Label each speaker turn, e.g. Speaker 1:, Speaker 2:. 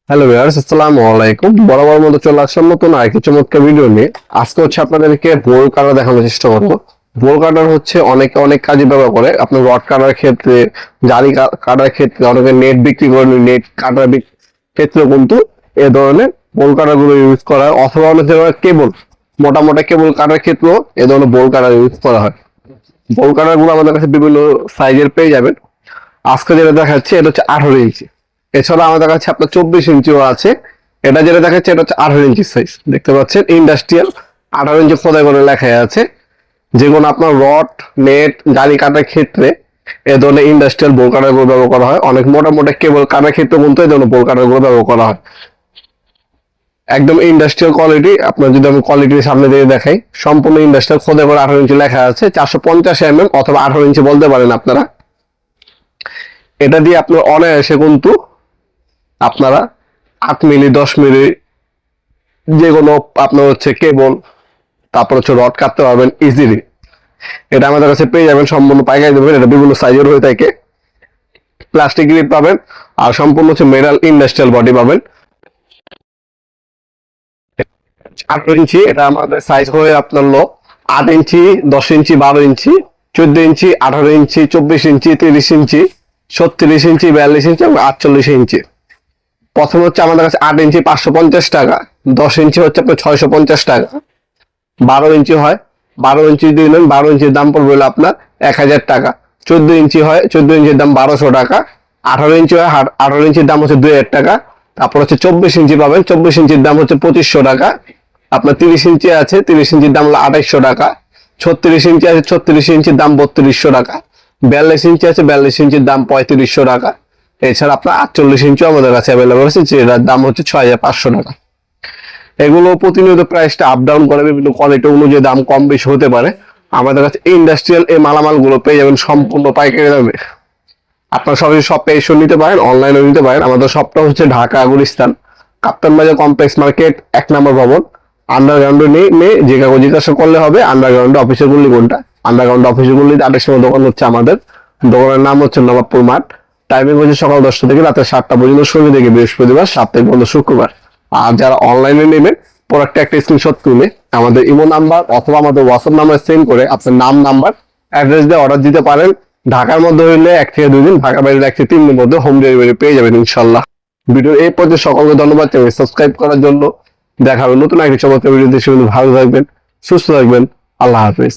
Speaker 1: Hello viewers, আসসালামু আলাইকুম। বরাবর মতো চলে আসলাম নতুন আরেকটি চমৎকার ভিডিও নিয়ে। আজকে আপনাদেরকে বোল কাটার দেখানোর চেষ্টা করব। বোল কাটার অনেকে অনেক কাজে ব্যবহার করে। আপনি রড কাটার ক্ষেত্রে, জালি কাটার ক্ষেত্রে, অনেকে নেট বিক্রি করে, নেট কাটার ক্ষেত্রে কিন্তু এ ধরনের বোল কাটার গুলো ইউজ করা হয়। অথবা অনেক ধরনের কেবল, মোটা মোটা কেবল কাটার ক্ষেত্রেও এ ধরনের বোল কাটার ইউজ করা হয়। বোল কাটার গুলো আমাদের কাছে বিভিন্ন সাইজের পেয়ে যাবেন। আজকে যেটা দেখাচ্ছে এটা হচ্ছে 18 ইঞ্চি। এছাড়া আমাদের কাছে আপনার 24 ইঞ্চিও আছে। এটা যেটা দেখাচ্ছে এটা হচ্ছে 18 ইঞ্চি সাইজ। দেখতে পাচ্ছেন ইন্ডাস্ট্রিয়াল 18 ইঞ্চি খোদাই করে লেখা আছে। যে কোনো আপনার রড, নেট, জালি কাটার ক্ষেত্রে এ ধরনের ইন্ডাস্ট্রিয়াল বোল কাটার গুলো ব্যবহার করা হয়। অনেক মোটা মোটা কেবল কাটার ক্ষেত্রে কিন্তু এই ধরনের বোল কাটার গুলো ব্যবহার করা হয়। একদম ইন্ডাস্ট্রিয়াল কোয়ালিটি। আপনার যদি আমি কোয়ালিটির সামনে দিয়ে দেখাই, সম্পূর্ণ ইন্ডাস্ট্রিয়াল খোদাই করে 18 ইঞ্চি লেখা আছে। 450 অথবা 18 ইঞ্চি বলতে পারেন আপনারা। এটা দিয়ে আপনার অনায়াসে কিন্তু আপনারা 8 মিলি, 10 মিলি যে কোনো আপনার কেবল, তারপর রড কাটতে পারবেন ইজিলি। এটা আমাদের কাছে পেয়ে যাবেন সম্পূর্ণ পাইকারি দেবেন। এটা বিভিন্ন সাইজের হয়ে থাকে। প্লাস্টিক গ্রিপ পাবেন আর সম্পূর্ণ মেটাল ইন্ডাস্ট্রিয়াল বডি পাবেন। 18 ইঞ্চি এটা আমাদের সাইজ হয়ে আপনার 8 ইঞ্চি, 10 ইঞ্চি, 12 ইঞ্চি, 14 ইঞ্চি, 18 ইঞ্চি, 24 ইঞ্চি, 30 ইঞ্চি, 36 ইঞ্চি, 42 ইঞ্চি এবং 48 ইঞ্চি। প্রথমে আমাদের কাছে 8 ইঞ্চি 550 টাকা, 10 ইঞ্চি আপনার 650 টাকা, 12 ইঞ্চি হয় 12 ইঞ্চি দিয়ে নেন, 12 ইঞ্চির দাম পড়বে হলো আপনার 1000 টাকা। 14 ইঞ্চি হয় 14 ইঞ্চির দাম 1200 টাকা। 18 ইঞ্চি হয় 18 ইঞ্চির দাম হচ্ছে 2000 টাকা। তারপর 24 ইঞ্চি পাবেন, 24 ইঞ্চির দাম হচ্ছে 2500 টাকা। আপনার 30 ইঞ্চি আছে, 30 ইঞ্চির দাম হলো 2800 টাকা। 36 ইঞ্চি আছে, 36 ইঞ্চির দাম 3200 টাকা। 42 ইঞ্চি আছে, 42 ইঞ্চির দাম 3500 টাকা। এছাড়া আপনার 48 ইঞ্চি আমাদের কাছে অ্যাভেলেবল আছে, যেটার দাম হচ্ছে 6500 টাকা। এগুলো প্রতিনিয়ত প্রাইসটা আপ ডাউন করে, বিভিন্ন কোয়ালিটি অনুযায়ী দাম কম বেশি হতে পারে। আমাদের কাছে ইন্ডাস্ট্রিয়াল এই মালামাল গুলো পেয়ে যাবেন সম্পূর্ণ পাইকারি দামে। আপনারা সবাই শপে এসে নিতে পারেন, অনলাইনে নিতে পারেন। আমাদের শপটা হচ্ছে ঢাকা গুলিস্তান, কাপ্তান বাজার কমপ্লেক্স মার্কেট, 1 নম্বর ভবন। আন্ডারগ্রাউন্ডে নেই যে কাগজ জিজ্ঞাসা করলে হবে। আন্ডারগ্রাউন্ডে অফিসের গুলি কোনটা, আন্ডারগ্রাউন্ড অফিসের গুলিতে 8টার সময় দোকান হচ্ছে আমাদের। দোকানের নাম হচ্ছে নবাবপুর মাঠ। টাইমিং হচ্ছে সকাল 10টা থেকে রাতে 7টা পর্যন্ত, শনি থেকে বৃহস্পতিবার, সাপ্তাহিক বন্ধ শুক্রবার। আর যারা অনলাইনে নেবেন, প্রোডাক্টটা একটা স্ক্রিনশট তুলে আমাদের ইমো নাম্বার অথবা আমাদের হোয়াটসঅ্যাপ নাম্বার সেন্ড করে আপনার নাম, নাম্বার, অ্যাড্রেস দিয়ে অর্ডার দিতে পারেন। ঢাকার মধ্যে হইলে 1 থেকে 2 দিন, ঢাকার বাইরে 1 থেকে 3 দিনের মধ্যে হোম ডেলিভারি পেয়ে যাবেন ইনশাল্লাহ। ভিডিও এই পর্যন্ত সকলকে ধন্যবাদ জানাই সাবস্ক্রাইব করার জন্য। দেখা হবে নতুন একটি চমৎকার ভিডিও। দেশে ভালো থাকবেন, সুস্থ থাকবেন। আল্লাহ হাফেজ।